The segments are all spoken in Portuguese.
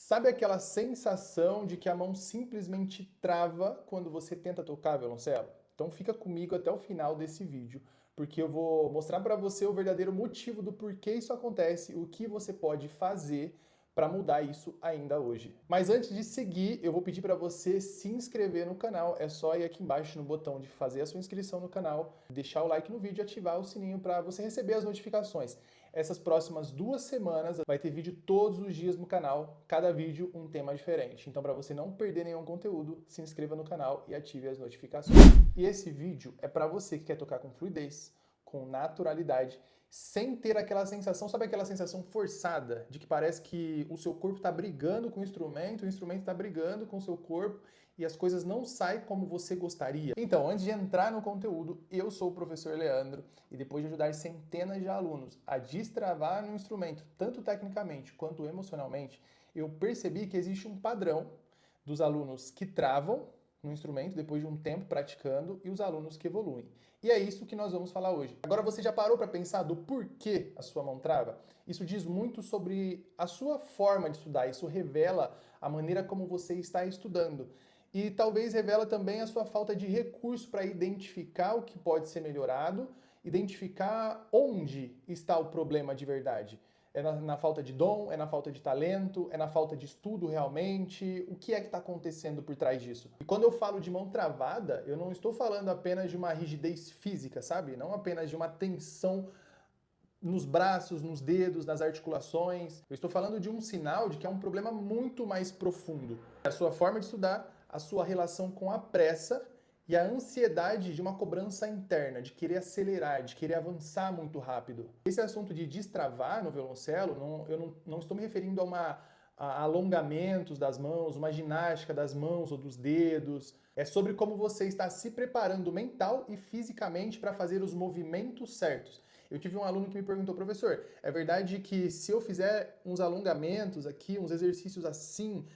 Sabe aquela sensação de que a mão simplesmente trava quando você tenta tocar violoncelo? Então fica comigo até o final desse vídeo, porque eu vou mostrar para você o verdadeiro motivo do porquê isso acontece, o que você pode fazer para mudar isso ainda hoje. Mas antes de seguir, eu vou pedir para você se inscrever no canal. É só ir aqui embaixo no botão de fazer a sua inscrição no canal, deixar o like no vídeo e ativar o sininho para você receber as notificações. Essas próximas 2 semanas vai ter vídeo todos os dias no canal, cada vídeo um tema diferente. Então, para você não perder nenhum conteúdo, se inscreva no canal e ative as notificações. E esse vídeo é para você que quer tocar com fluidez, com naturalidade, sem ter aquela sensação, sabe aquela sensação forçada, de que parece que o seu corpo está brigando com o instrumento está brigando com o seu corpo e as coisas não saem como você gostaria? Então, antes de entrar no conteúdo, eu sou o professor Leandro e depois de ajudar centenas de alunos a destravar no instrumento, tanto tecnicamente quanto emocionalmente, eu percebi que existe um padrão dos alunos que travam no instrumento depois de um tempo praticando e os alunos que evoluem. E é isso que nós vamos falar hoje. Agora, você já parou para pensar do porquê a sua mão trava? Isso diz muito sobre a sua forma de estudar, isso revela a maneira como você está estudando. E talvez revela também a sua falta de recurso para identificar o que pode ser melhorado, identificar onde está o problema de verdade. É na falta de dom? É na falta de talento? É na falta de estudo realmente? O que é que está acontecendo por trás disso? E quando eu falo de mão travada, eu não estou falando apenas de uma rigidez física, sabe? Não apenas de uma tensão nos braços, nos dedos, nas articulações. Eu estou falando de um sinal de que é um problema muito mais profundo. A sua forma de estudar, a sua relação com a pressa e a ansiedade de uma cobrança interna, de querer acelerar, de querer avançar muito rápido. Esse assunto de destravar no violoncelo, eu não estou me referindo a alongamentos das mãos, uma ginástica das mãos ou dos dedos. É sobre como você está se preparando mental e fisicamente para fazer os movimentos certos. Eu tive um aluno que me perguntou, professor, é verdade que se eu fizer uns alongamentos aqui, uns exercícios assim,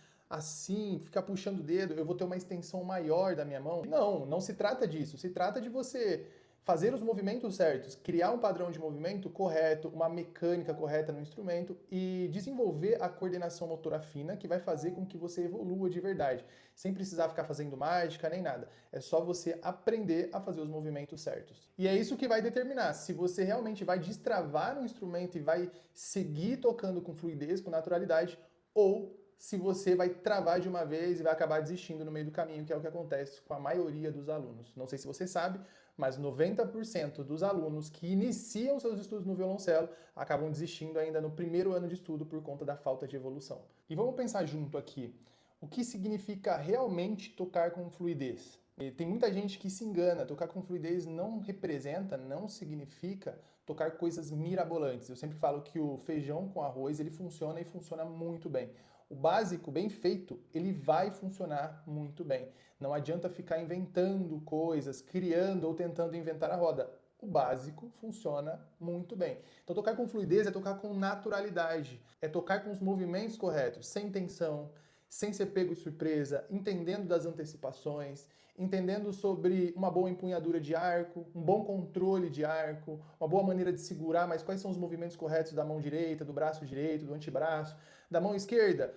ficar puxando o dedo, eu vou ter uma extensão maior da minha mão? Não, não se trata disso. Se trata de você fazer os movimentos certos, criar um padrão de movimento correto, uma mecânica correta no instrumento e desenvolver a coordenação motora fina que vai fazer com que você evolua de verdade, sem precisar ficar fazendo mágica nem nada. É só você aprender a fazer os movimentos certos. E é isso que vai determinar se você realmente vai destravar no instrumento e vai seguir tocando com fluidez, com naturalidade, ou se você vai travar de uma vez e vai acabar desistindo no meio do caminho, que é o que acontece com a maioria dos alunos. Não sei se você sabe, mas 90% dos alunos que iniciam seus estudos no violoncelo acabam desistindo ainda no primeiro ano de estudo por conta da falta de evolução. E vamos pensar junto aqui, o que significa realmente tocar com fluidez? E tem muita gente que se engana, tocar com fluidez não representa, não significa tocar coisas mirabolantes. Eu sempre falo que o feijão com arroz, ele funciona e funciona muito bem. O básico, bem feito, ele vai funcionar muito bem. Não adianta ficar inventando coisas, criando ou tentando inventar a roda. O básico funciona muito bem. Então tocar com fluidez é tocar com naturalidade, é tocar com os movimentos corretos, sem tensão, sem ser pego de surpresa, entendendo das antecipações, entendendo sobre uma boa empunhadura de arco, um bom controle de arco, uma boa maneira de segurar, mas quais são os movimentos corretos da mão direita, do braço direito, do antebraço, da mão esquerda,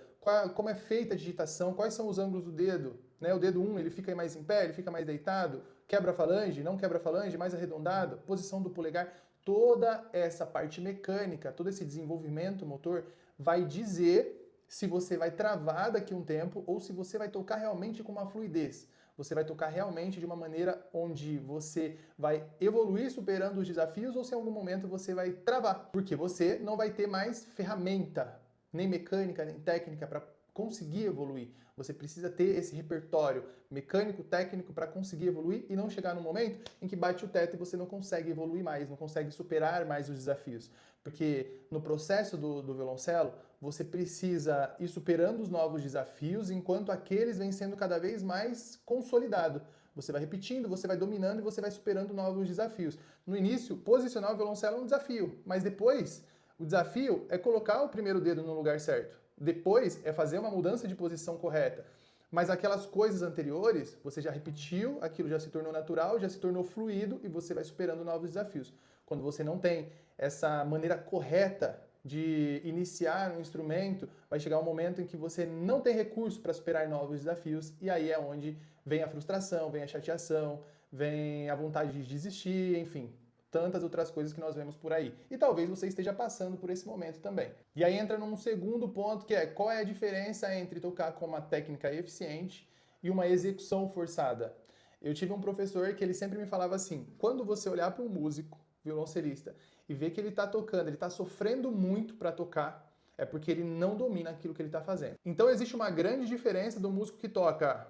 como é feita a digitação, quais são os ângulos do dedo, né? O dedo 1, ele fica mais em pé, ele fica mais deitado, quebra a falange, não quebra a falange, mais arredondado, posição do polegar, toda essa parte mecânica, todo esse desenvolvimento motor vai dizer se você vai travar daqui a um tempo ou se você vai tocar realmente com uma fluidez. Você vai tocar realmente de uma maneira onde você vai evoluir superando os desafios ou se em algum momento você vai travar. Porque você não vai ter mais ferramenta, nem mecânica, nem técnica para conseguir evoluir. Você precisa ter esse repertório mecânico, técnico para conseguir evoluir e não chegar no momento em que bate o teto e você não consegue evoluir mais, não consegue superar mais os desafios. Porque no processo do violoncelo, você precisa ir superando os novos desafios enquanto aqueles vêm sendo cada vez mais consolidados. Você vai repetindo, você vai dominando e você vai superando novos desafios. No início, posicionar o violoncelo é um desafio, mas depois o desafio é colocar o primeiro dedo no lugar certo. Depois é fazer uma mudança de posição correta. Mas aquelas coisas anteriores, você já repetiu, aquilo já se tornou natural, já se tornou fluido e você vai superando novos desafios. Quando você não tem essa maneira correta de iniciar um instrumento, vai chegar um momento em que você não tem recurso para superar novos desafios, e aí é onde vem a frustração, vem a chateação, vem a vontade de desistir, enfim, tantas outras coisas que nós vemos por aí. E talvez você esteja passando por esse momento também. E aí entra num segundo ponto, que é qual é a diferença entre tocar com uma técnica eficiente e uma execução forçada. Eu tive um professor que ele sempre me falava assim, quando você olhar para um músico, violoncelista, e ver que ele está tocando, ele está sofrendo muito para tocar, é porque ele não domina aquilo que ele está fazendo. Então existe uma grande diferença do músico que toca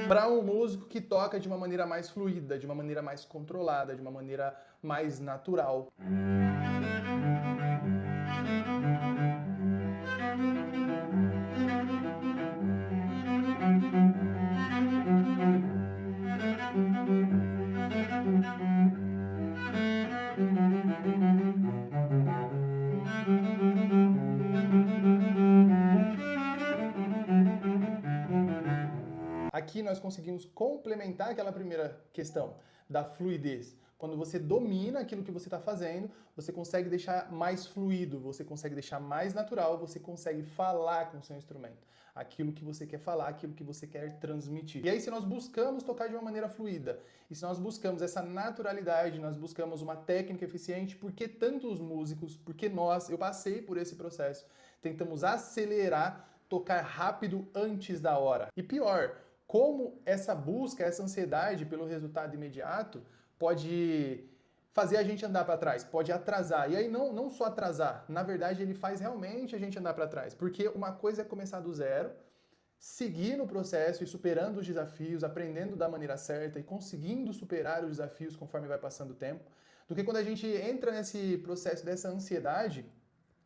para um músico que toca de uma maneira mais fluida, de uma maneira mais controlada, de uma maneira mais natural. Aqui nós conseguimos complementar aquela primeira questão da fluidez. Quando você domina aquilo que você está fazendo, você consegue deixar mais fluido, você consegue deixar mais natural, você consegue falar com o seu instrumento. Aquilo que você quer falar, aquilo que você quer transmitir. E aí, se nós buscamos tocar de uma maneira fluida, e se nós buscamos essa naturalidade, nós buscamos uma técnica eficiente, por que tantos músicos, porque nós, eu passei por esse processo, tentamos acelerar, tocar rápido antes da hora. E pior, como essa busca, essa ansiedade pelo resultado imediato pode fazer a gente andar para trás, pode atrasar. E aí não só atrasar, na verdade ele faz realmente a gente andar para trás. Porque uma coisa é começar do zero, seguir no processo e superando os desafios, aprendendo da maneira certa e conseguindo superar os desafios conforme vai passando o tempo, do que quando a gente entra nesse processo dessa ansiedade,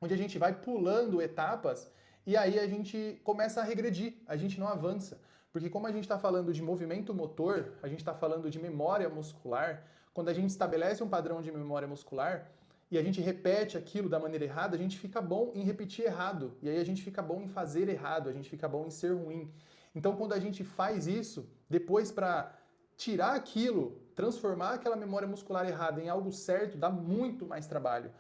onde a gente vai pulando etapas e aí a gente começa a regredir, a gente não avança. Porque como a gente está falando de movimento motor, a gente está falando de memória muscular, quando a gente estabelece um padrão de memória muscular e a gente repete aquilo da maneira errada, a gente fica bom em repetir errado. E aí a gente fica bom em fazer errado, a gente fica bom em ser ruim. Então quando a gente faz isso, depois para tirar aquilo, transformar aquela memória muscular errada em algo certo, dá muito mais trabalho.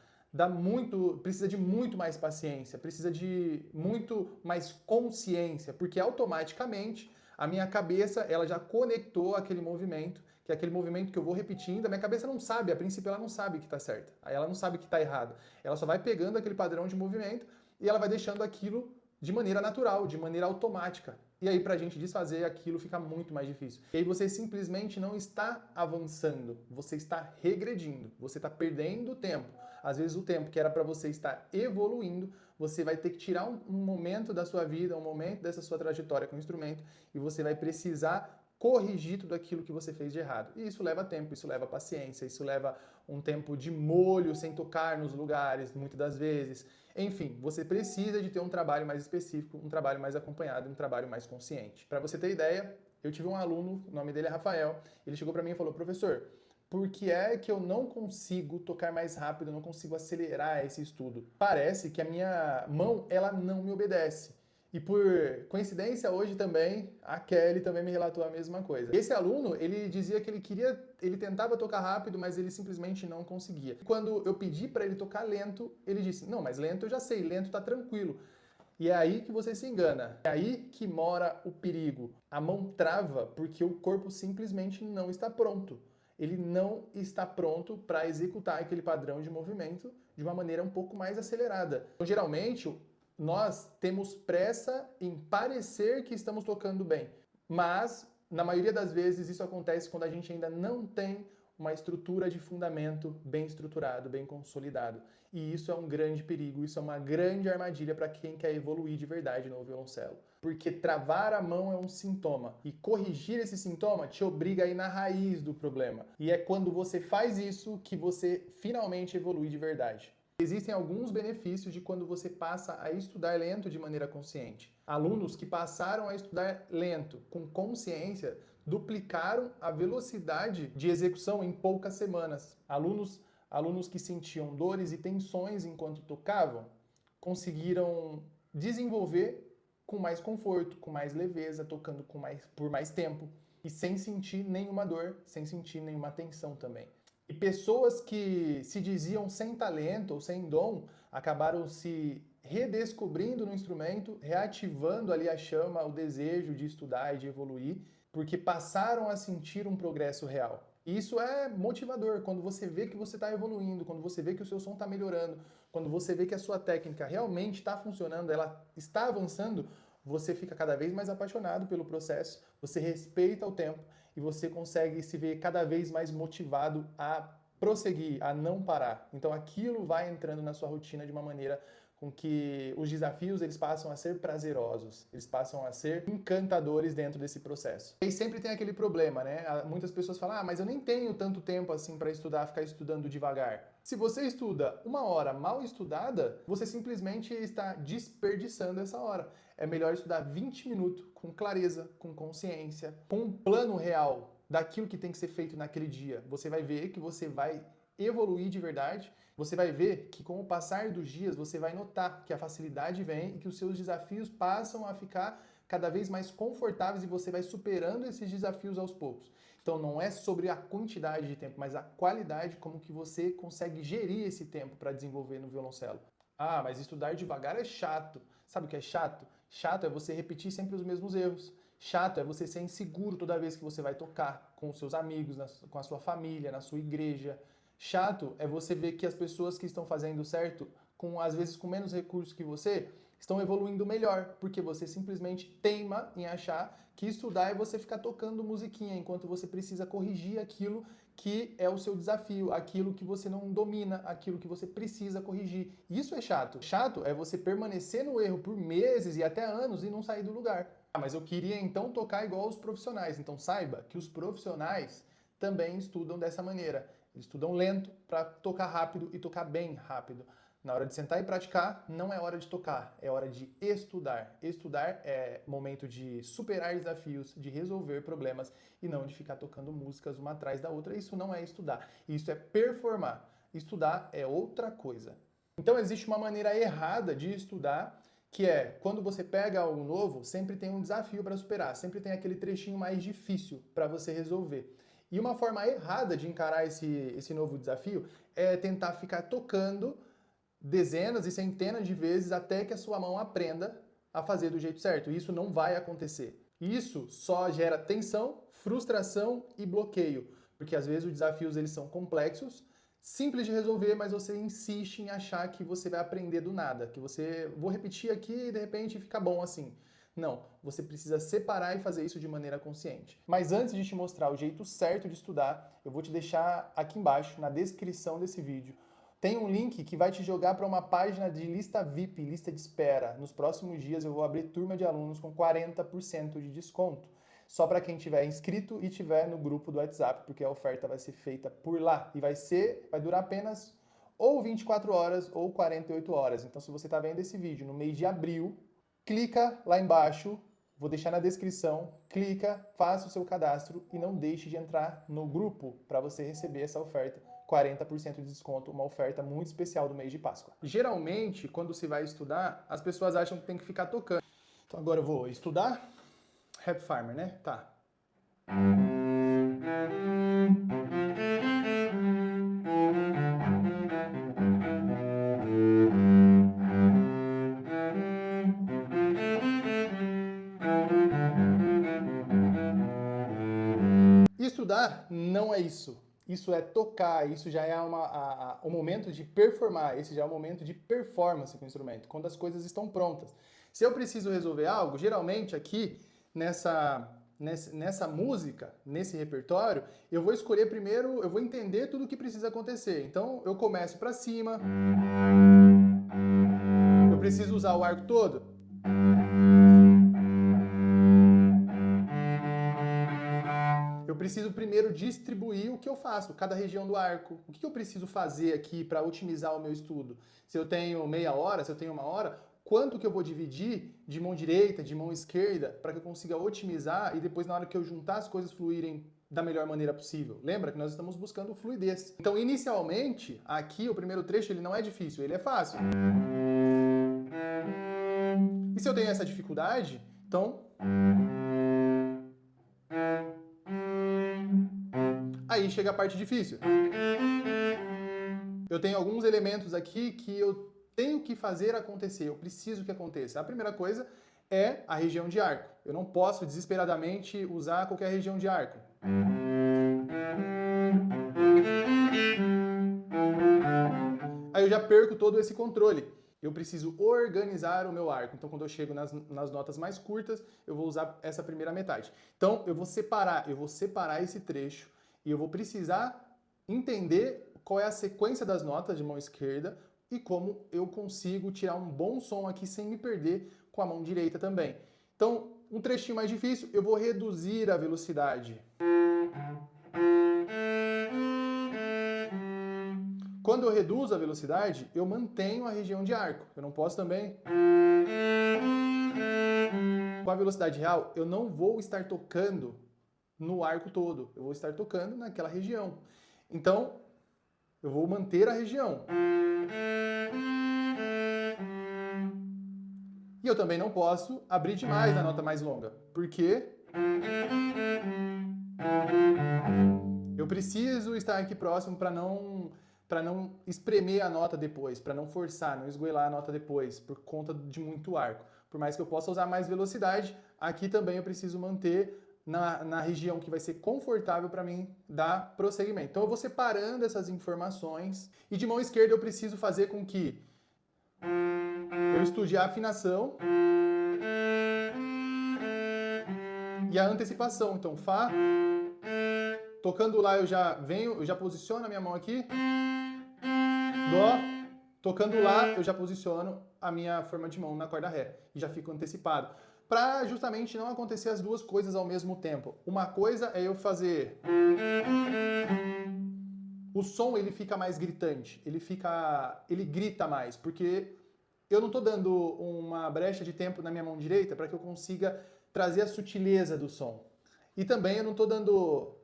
Precisa de muito mais paciência, precisa de muito mais consciência, porque automaticamente a minha cabeça ela já conectou aquele movimento, que é aquele movimento que eu vou repetindo, a minha cabeça não sabe, a princípio ela não sabe que está certo, ela não sabe que está errado, ela só vai pegando aquele padrão de movimento e ela vai deixando aquilo de maneira natural, de maneira automática. E aí pra gente desfazer aquilo fica muito mais difícil. E aí você simplesmente não está avançando, você está regredindo, você está perdendo tempo. Às vezes o tempo que era para você estar evoluindo, você vai ter que tirar um momento da sua vida, um momento dessa sua trajetória com o instrumento, e você vai precisar corrigir tudo aquilo que você fez de errado. E isso leva tempo, isso leva paciência, isso leva um tempo de molho sem tocar nos lugares, muitas das vezes. Enfim, você precisa de ter um trabalho mais específico, um trabalho mais acompanhado, um trabalho mais consciente. Para você ter ideia, eu tive um aluno, o nome dele é Rafael, ele chegou para mim e falou, professor, por que é que eu não consigo tocar mais rápido, eu não consigo acelerar esse estudo? Parece que a minha mão, ela não me obedece. E por coincidência, hoje também, a Kelly também me relatou a mesma coisa. Esse aluno, ele dizia que ele tentava tocar rápido, mas ele simplesmente não conseguia. Quando eu pedi para ele tocar lento, ele disse, não, mas lento eu já sei, lento tá tranquilo. E é aí que você se engana. É aí que mora o perigo. A mão trava porque o corpo simplesmente não está pronto. Ele não está pronto para executar aquele padrão de movimento de uma maneira um pouco mais acelerada. Então, geralmente, nós temos pressa em parecer que estamos tocando bem, mas na maioria das vezes isso acontece quando a gente ainda não tem uma estrutura de fundamento bem estruturado, bem consolidado. E isso é um grande perigo, isso é uma grande armadilha para quem quer evoluir de verdade no violoncelo. Porque travar a mão é um sintoma e corrigir esse sintoma te obriga a ir na raiz do problema. E é quando você faz isso que você finalmente evolui de verdade. Existem alguns benefícios de quando você passa a estudar lento de maneira consciente. Alunos que passaram a estudar lento com consciência duplicaram a velocidade de execução em poucas semanas. Alunos que sentiam dores e tensões enquanto tocavam conseguiram desenvolver com mais conforto, com mais leveza, tocando por mais tempo e sem sentir nenhuma dor, sem sentir nenhuma tensão também. E pessoas que se diziam sem talento ou sem dom acabaram se redescobrindo no instrumento, reativando ali a chama, o desejo de estudar e de evoluir, porque passaram a sentir um progresso real. E isso é motivador, quando você vê que você está evoluindo, quando você vê que o seu som está melhorando, quando você vê que a sua técnica realmente está funcionando, ela está avançando, você fica cada vez mais apaixonado pelo processo, você respeita o tempo e você consegue se ver cada vez mais motivado a prosseguir, a não parar. Então aquilo vai entrando na sua rotina de uma maneira com que os desafios eles passam a ser prazerosos, eles passam a ser encantadores dentro desse processo. E sempre tem aquele problema, né? Muitas pessoas falam, mas eu nem tenho tanto tempo assim para estudar, ficar estudando devagar. Se você estuda 1 hora mal estudada, você simplesmente está desperdiçando essa hora. É melhor estudar 20 minutos com clareza, com consciência, com um plano real daquilo que tem que ser feito naquele dia. Você vai ver que você vai evoluir de verdade, você vai ver que com o passar dos dias você vai notar que a facilidade vem e que os seus desafios passam a ficar cada vez mais confortáveis e você vai superando esses desafios aos poucos. Então não é sobre a quantidade de tempo, mas a qualidade, como que você consegue gerir esse tempo para desenvolver no violoncelo. Ah, mas estudar devagar é chato. Sabe o que é chato? Chato é você repetir sempre os mesmos erros. Chato é você ser inseguro toda vez que você vai tocar com os seus amigos, com a sua família, na sua igreja. Chato é você ver que as pessoas que estão fazendo certo, às vezes com menos recursos que você, estão evoluindo melhor, porque você simplesmente teima em achar que estudar é você ficar tocando musiquinha, enquanto você precisa corrigir aquilo que é o seu desafio, aquilo que você não domina, aquilo que você precisa corrigir. Isso é chato. Chato é você permanecer no erro por meses e até anos e não sair do lugar. Mas eu queria então tocar igual os profissionais. Então saiba que os profissionais também estudam dessa maneira. Eles estudam lento para tocar rápido e tocar bem rápido. Na hora de sentar e praticar, não é hora de tocar, é hora de estudar. Estudar é momento de superar desafios, de resolver problemas e não de ficar tocando músicas uma atrás da outra. Isso não é estudar, isso é performar. Estudar é outra coisa. Então existe uma maneira errada de estudar, que é quando você pega algo novo, sempre tem um desafio para superar, sempre tem aquele trechinho mais difícil para você resolver. E uma forma errada de encarar esse novo desafio é tentar ficar tocando dezenas e centenas de vezes até que a sua mão aprenda a fazer do jeito certo. Isso não vai acontecer. Isso só gera tensão, frustração e bloqueio, porque às vezes os desafios eles são complexos, simples de resolver, mas você insiste em achar que você vai aprender do nada, que vou repetir aqui e de repente fica bom assim. Não, você precisa separar e fazer isso de maneira consciente. Mas antes de te mostrar o jeito certo de estudar, eu vou te deixar aqui embaixo, na descrição desse vídeo, tem um link que vai te jogar para uma página de lista VIP, lista de espera. Nos próximos dias eu vou abrir turma de alunos com 40% de desconto. Só para quem tiver inscrito e tiver no grupo do WhatsApp, porque a oferta vai ser feita por lá. E vai durar apenas ou 24 horas ou 48 horas. Então se você está vendo esse vídeo no mês de abril, clica lá embaixo, vou deixar na descrição, clica, faça o seu cadastro e não deixe de entrar no grupo para você receber essa oferta. 40% de desconto, uma oferta muito especial do mês de Páscoa. Geralmente, quando se vai estudar, as pessoas acham que tem que ficar tocando. Então agora eu vou estudar Rap Farmer, né? Tá. Estudar não é isso. Isso é tocar, isso já é o momento de performar, esse já é o momento de performance com o instrumento, quando as coisas estão prontas. Se eu preciso resolver algo, geralmente aqui nessa música, nesse repertório, eu vou escolher primeiro, eu vou entender tudo o que precisa acontecer. Então eu começo para cima, eu preciso usar o arco todo. Eu preciso primeiro distribuir o que eu faço, cada região do arco. O que eu preciso fazer aqui para otimizar o meu estudo? Se eu tenho meia hora, se eu tenho uma hora, quanto que eu vou dividir de mão direita, de mão esquerda, para que eu consiga otimizar e depois na hora que eu juntar as coisas fluírem da melhor maneira possível. Lembra que nós estamos buscando fluidez. Então, inicialmente, aqui o primeiro trecho ele não é difícil, ele é fácil. E se eu tenho essa dificuldade, então... aí chega a parte difícil. Eu tenho alguns elementos aqui que eu tenho que fazer acontecer, eu preciso que aconteça. A primeira coisa é a região de arco. Eu não posso desesperadamente usar qualquer região de arco. Aí eu já perco todo esse controle. Eu preciso organizar o meu arco. Então, quando eu chego nas notas mais curtas, eu vou usar essa primeira metade. Então, eu vou separar esse trecho e eu vou precisar entender qual é a sequência das notas de mão esquerda e como eu consigo tirar um bom som aqui sem me perder com a mão direita também. Então, um trechinho mais difícil, eu vou reduzir a velocidade. Quando eu reduzo a velocidade, eu mantenho a região de arco. Eu não posso também... com a velocidade real, eu não vou estar tocando no arco todo. Eu vou estar tocando naquela região. Então, eu vou manter a região. E eu também não posso abrir demais na nota mais longa, porque eu preciso estar aqui próximo para não espremer a nota depois, para não forçar, não esgoelar a nota depois, por conta de muito arco. Por mais que eu possa usar mais velocidade, aqui também eu preciso manter na região que vai ser confortável para mim dar prosseguimento. Então eu vou separando essas informações e de mão esquerda eu preciso fazer com que eu estude a afinação e a antecipação. Então Fá, tocando lá eu já posiciono a minha mão aqui, Dó, tocando lá eu já posiciono a minha forma de mão na corda Ré e já fico antecipado. Para justamente não acontecer as duas coisas ao mesmo tempo. Uma coisa é eu fazer... o som ele fica mais gritante, ele grita mais, porque eu não estou dando uma brecha de tempo na minha mão direita para que eu consiga trazer a sutileza do som. E também eu não estou dando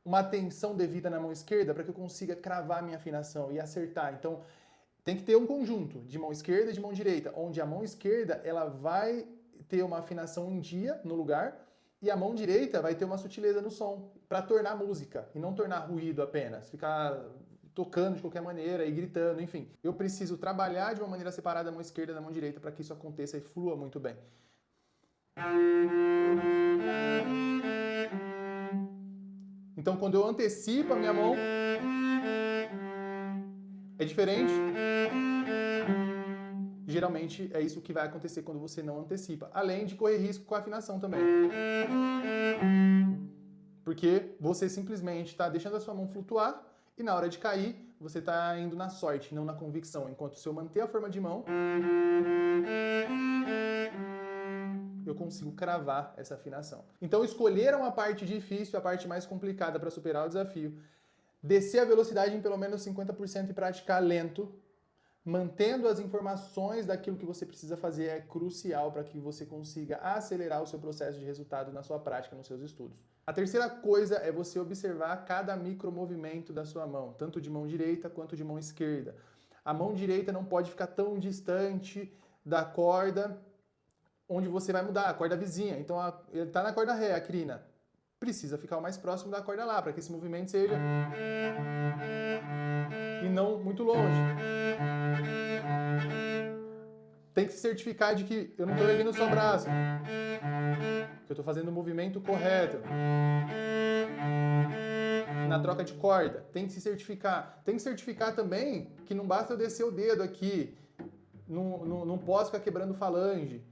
uma atenção devida na mão esquerda para que eu consiga cravar a minha afinação e acertar. Então tem que ter um conjunto de mão esquerda e de mão direita, onde a mão esquerda ela vai ter uma afinação em dia no lugar e a mão direita vai ter uma sutileza no som para tornar música e não tornar ruído apenas, ficar tocando de qualquer maneira e gritando, enfim. Eu preciso trabalhar de uma maneira separada a mão esquerda da mão direita para que isso aconteça e flua muito bem. Então, quando eu antecipo a minha mão, é diferente. Geralmente é isso que vai acontecer quando você não antecipa, além de correr risco com a afinação também. Porque você simplesmente está deixando a sua mão flutuar e na hora de cair, você está indo na sorte, não na convicção. Enquanto se eu manter a forma de mão, eu consigo cravar essa afinação. Então escolheram a parte difícil, a parte mais complicada para superar o desafio. Descer a velocidade em pelo menos 50% e praticar lento, mantendo as informações daquilo que você precisa fazer é crucial para que você consiga acelerar o seu processo de resultado na sua prática, nos seus estudos. A terceira coisa é você observar cada micromovimento da sua mão, tanto de mão direita quanto de mão esquerda. A mão direita não pode ficar tão distante da corda onde você vai mudar, a corda vizinha. Então ele está na corda Ré, a crina. Precisa ficar o mais próximo da corda Lá, para que esse movimento seja... e não muito longe. Tem que se certificar de que eu não estou erguendo só o braço, que eu estou fazendo o movimento correto. Na troca de corda, tem que se certificar. Tem que certificar também que não basta eu descer o dedo aqui, não posso ficar quebrando falange.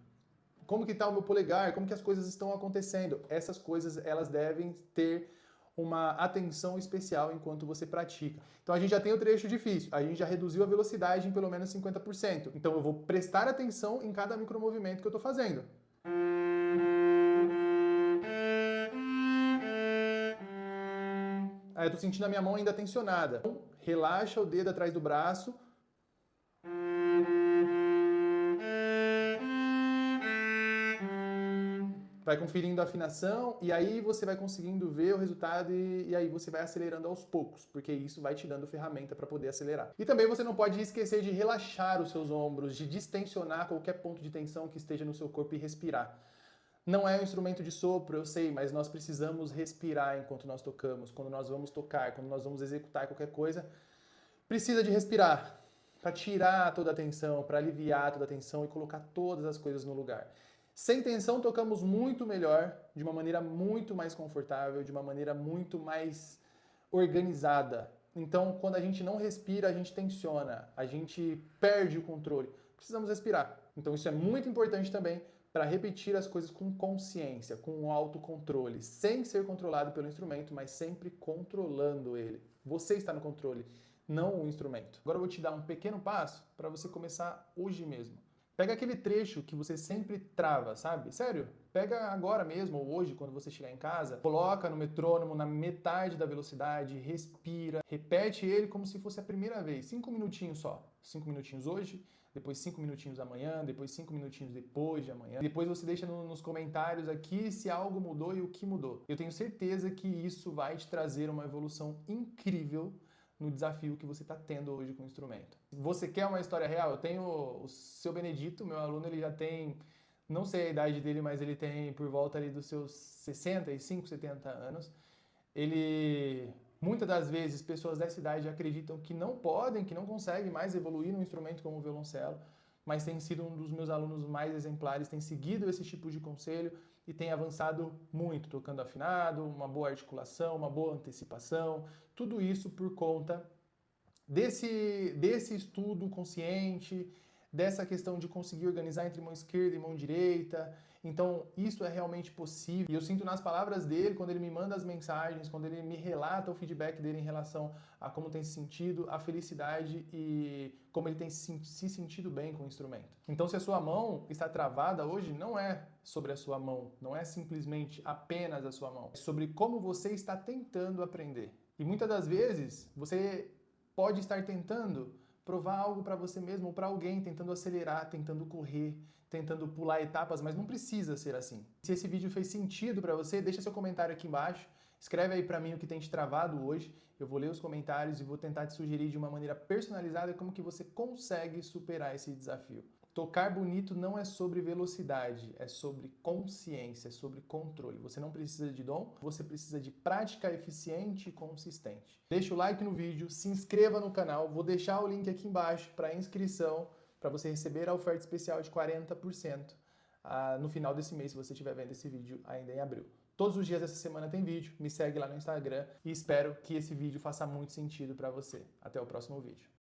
Como que está o meu polegar? Como que as coisas estão acontecendo? Essas coisas, elas devem ter uma atenção especial enquanto você pratica. Então a gente já tem o trecho difícil, a gente já reduziu a velocidade em pelo menos 50%. Então eu vou prestar atenção em cada micromovimento que eu estou fazendo. Aí eu tô sentindo a minha mão ainda tensionada. Então, relaxa o dedo atrás do braço. Vai conferindo a afinação e aí você vai conseguindo ver o resultado e aí você vai acelerando aos poucos, porque isso vai te dando ferramenta para poder acelerar. E também você não pode esquecer de relaxar os seus ombros, de distensionar qualquer ponto de tensão que esteja no seu corpo e respirar. Não é um instrumento de sopro, eu sei, mas nós precisamos respirar enquanto nós tocamos, quando nós vamos tocar, quando nós vamos executar qualquer coisa, precisa de respirar para tirar toda a tensão, para aliviar toda a tensão e colocar todas as coisas no lugar. Sem tensão, tocamos muito melhor, de uma maneira muito mais confortável, de uma maneira muito mais organizada. Então, quando a gente não respira, a gente tensiona, a gente perde o controle. Precisamos respirar. Então, isso é muito importante também para repetir as coisas com consciência, com autocontrole, sem ser controlado pelo instrumento, mas sempre controlando ele. Você está no controle, não o instrumento. Agora eu vou te dar um pequeno passo para você começar hoje mesmo. Pega aquele trecho que você sempre trava, sabe? Sério, pega agora mesmo, ou hoje, quando você chegar em casa, coloca no metrônomo na metade da velocidade, respira, repete ele como se fosse a primeira vez, 5 minutinhos só. 5 minutinhos hoje, depois 5 minutinhos amanhã, depois 5 minutinhos depois de amanhã. Depois você deixa nos comentários aqui se algo mudou e o que mudou. Eu tenho certeza que isso vai te trazer uma evolução incrível no desafio que você está tendo hoje com o instrumento. Você quer uma história real? Eu tenho o seu Benedito, meu aluno, ele já tem, não sei a idade dele, mas ele tem por volta ali dos seus 65, 70 anos. Ele, muitas das vezes, pessoas dessa idade acreditam que não podem, que não conseguem mais evoluir num instrumento como o violoncelo, mas tem sido um dos meus alunos mais exemplares, tem seguido esse tipo de conselho e tem avançado muito, tocando afinado, uma boa articulação, uma boa antecipação, tudo isso por conta desse estudo consciente, dessa questão de conseguir organizar entre mão esquerda e mão direita. Então, isso é realmente possível. E eu sinto nas palavras dele, quando ele me manda as mensagens, quando ele me relata o feedback dele em relação a como tem se sentido, a felicidade e como ele tem se sentido bem com o instrumento. Então, se a sua mão está travada hoje, não é sobre a sua mão, não é simplesmente apenas a sua mão. É sobre como você está tentando aprender. E muitas das vezes, você pode estar tentando provar algo para você mesmo ou para alguém, tentando acelerar, tentando correr, tentando pular etapas, mas não precisa ser assim. Se esse vídeo fez sentido para você, deixa seu comentário aqui embaixo, escreve aí para mim o que tem te travado hoje, eu vou ler os comentários e vou tentar te sugerir de uma maneira personalizada como que você consegue superar esse desafio. Tocar bonito não é sobre velocidade, é sobre consciência, é sobre controle. Você não precisa de dom, você precisa de prática eficiente e consistente. Deixa o like no vídeo, se inscreva no canal, vou deixar o link aqui embaixo para inscrição, para você receber a oferta especial de 40% no final desse mês, se você estiver vendo esse vídeo ainda em abril. Todos os dias dessa semana tem vídeo, me segue lá no Instagram e espero que esse vídeo faça muito sentido para você. Até o próximo vídeo.